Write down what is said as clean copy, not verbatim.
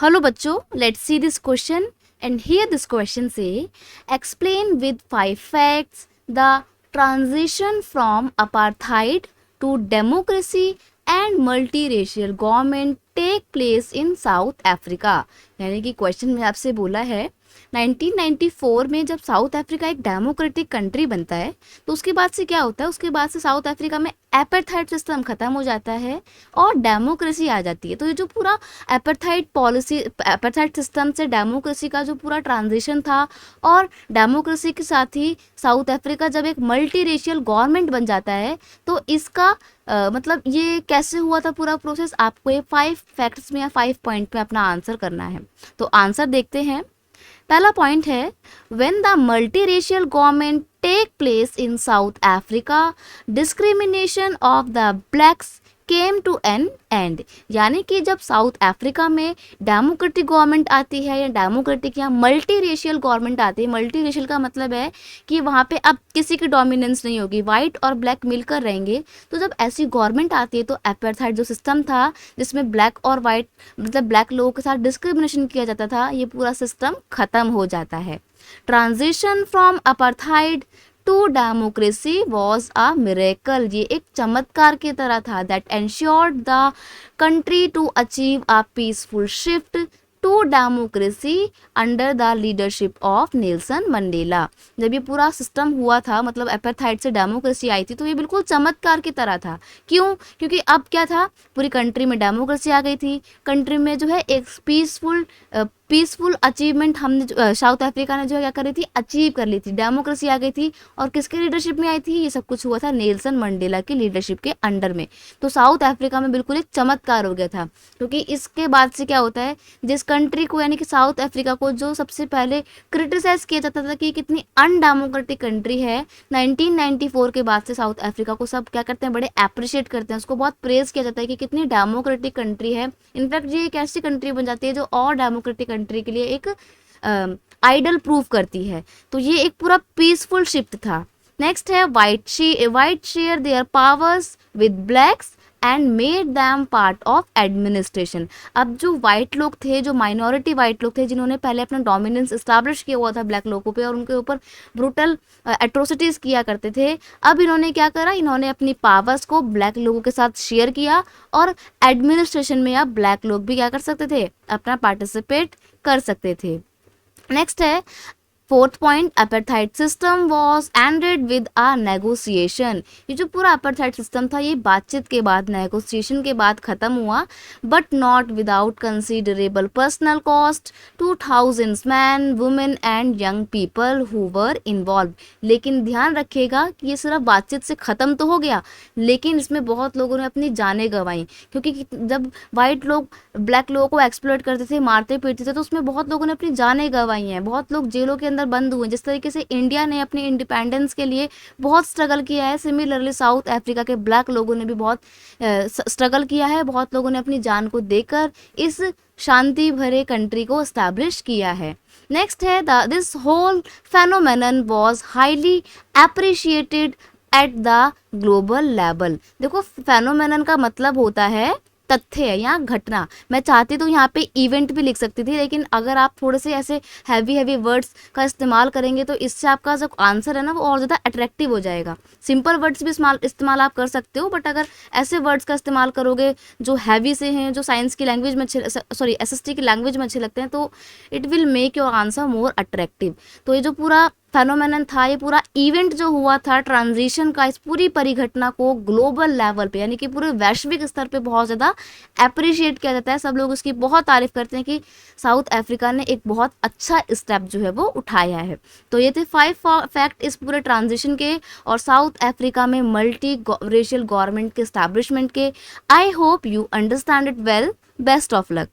Hello बच्चों, let's see this question and here this question से explain with 5 facts the transition from apartheid to democracy and multiracial government take place in South Africa. यानी कि question में आपसे बोला है 1994 में जब साउथ अफ्रीका एक डेमोक्रेटिक कंट्री बनता है तो उसके बाद से क्या होता है, उसके बाद से साउथ अफ्रीका में एपार्थाइड सिस्टम खत्म हो जाता है और डेमोक्रेसी आ जाती है। तो ये जो पूरा एपार्थाइड पॉलिसी, एपार्थाइड सिस्टम से डेमोक्रेसी का जो पूरा ट्रांजिशन था और डेमोक्रेसी के साथ ही साउथ अफ्रीका जब एक मल्टी रेशियल गवर्नमेंट बन जाता है तो इसका मतलब ये कैसे हुआ था पूरा प्रोसेस, आपको ये 5 फैक्ट्स में या 5 पॉइंट में अपना आंसर करना है। तो आंसर देखते हैं। पहला पॉइंट है when the multiracial government take place in South Africa discrimination of the blacks came to an end. यानी कि जब साउथ अफ्रीका में डेमोक्रेटिक गवर्नमेंट आती है या डेमोक्रेटिक या मल्टी रेशियल गवर्नमेंट आती है, मल्टी रेशियल का मतलब है कि वहाँ पे अब किसी की डोमिनेंस नहीं होगी, वाइट और ब्लैक मिलकर रहेंगे। तो जब ऐसी गवर्नमेंट आती है तो एपार्थाइड जो सिस्टम था जिसमें ब्लैक और वाइट मतलब ब्लैक लोगों के साथ डिस्क्रिमिनेशन किया जाता था, ये पूरा सिस्टम खत्म हो जाता है। Transition from apartheid to democracy was a miracle. ये एक चमत्कार की तरह था that ensured the country to achieve a peaceful shift to democracy under the leadership of Nelson Mandela. जब ये पूरा सिस्टम हुआ था, मतलब एपार्थाइड से डेमोक्रेसी आई थी, तो ये बिल्कुल चमत्कार की तरह था। क्यों? क्योंकि अब क्या था, पूरी कंट्री में डेमोक्रेसी आ गई थी। कंट्री में जो है एक पीसफुल अचीवमेंट हमने साउथ अफ्रीका ने जो है क्या करी थी, अचीव कर ली थी, डेमोक्रेसी आ गई थी। और किसके लीडरशिप में आई थी? ये सब कुछ हुआ था नेल्सन मंडेला की लीडरशिप के अंडर में। तो साउथ अफ्रीका में बिल्कुल एक चमत्कार हो गया था। क्योंकि इसके बाद से क्या होता है, जिस कंट्री को यानी कि साउथ अफ्रीका को जो सबसे पहले क्रिटिसाइज किया जाता था कि कितनी अनडेमोक्रेटिक कंट्री है, 1994 के बाद से साउथ अफ्रीका को सब क्या करते हैं, बड़े अप्रिशिएट करते हैं, उसको बहुत प्रेज किया जाता है कि कितनी डेमोक्रेटिक कंट्री है। इनफैक्ट ये एक ऐसी कंट्री बन जाती है जो और डेमोक्रेटिक कंट्री के लिए एक आइडल प्रूव करती है। तो ये एक पूरा पीसफुल शिफ्ट था। नेक्स्ट है white share their powers with blacks and made them part of administration. अब जो वाइट लोग थे, जो माइनॉरिटी वाइट लोग थे, जिन्होंने पहले अपना डोमिनेंस इस्टेब्लिश किया हुआ था ब्लैक लोगों पे और उनके ऊपर ब्रूटल एट्रोसिटीज़ किया करते थे, अब इन्होंने क्या करा, इन्होंने अपनी पावर्स को ब्लैक लोगों के साथ शेयर किया और एडमिनिस्ट्रेशन में अब ब्लैक लोग भी क्या कर सकते थे, अपना पार्टिसिपेट कर सकते थे। नेक्स्ट है fourth point, apartheid system was ended with a negotiation. ये जो पूरा अपार्थाइड सिस्टम था ये बातचीत के बाद, नेगोशिएशन के बाद खत्म हुआ, but not without considerable personal cost two thousands man women and young people who were involve. लेकिन ध्यान रखिएगा कि ये सिर्फ बातचीत से ख़त्म तो हो गया, लेकिन इसमें बहुत लोगों ने अपनी जानें गंवाई। क्योंकि जब वाइट लोग ब्लैक लोगों को एक्सप्लॉइट करते थे, मारते पीटते थे, तो उसमें बहुत लोगों ने अपनी जानें गंवाई हैं, बहुत लोग जेलों के अंदर बंद हुए। जिस तरीके से इंडिया ने अपनी इंडिपेंडेंस के लिए बहुत स्ट्रगल किया है, सिमिलरली साउथ अफ्रीका के ब्लैक लोगों ने भी बहुत स्ट्रगल किया है, बहुत लोगों ने अपनी जान को देकर इस शांति भरे कंट्री को एस्टैब्लिश किया है। नेक्स्ट है this whole phenomenon was highly appreciated at the global level. देखो, फेनोमेनन का मतलब होता है तथ्य या घटना। मैं चाहती तो यहाँ पे इवेंट भी लिख सकती थी, लेकिन अगर आप थोड़े से ऐसे हैवी वर्ड्स का इस्तेमाल करेंगे तो इससे आपका जो आंसर है ना वो और ज़्यादा अट्रैक्टिव हो जाएगा। सिंपल वर्ड्स भी इस्तेमाल आप कर सकते हो, बट अगर ऐसे वर्ड्स का इस्तेमाल करोगे जो हैवी से हैं, जो साइंस की लैंग्वेज में अच्छे, सॉरी SST की लैंग्वेज में अच्छे लगते हैं, तो it will make your answer more attractive. तो ये जो पूरा फेनोमेनन था, ये पूरा इवेंट जो हुआ था ट्रांजिशन का, इस पूरी परिघटना को ग्लोबल लेवल पे यानी कि पूरे वैश्विक स्तर पे बहुत ज़्यादा अप्रिशिएट किया जाता है। सब लोग उसकी बहुत तारीफ करते हैं कि साउथ अफ्रीका ने एक बहुत अच्छा स्टेप जो है वो उठाया है। तो ये थे 5 फैक्ट इस पूरे ट्रांजिशन के और साउथ अफ्रीका में मल्टी रेशियल गवर्नमेंट के एस्टैब्लिशमेंट के। I hope you understand it well. Best of luck.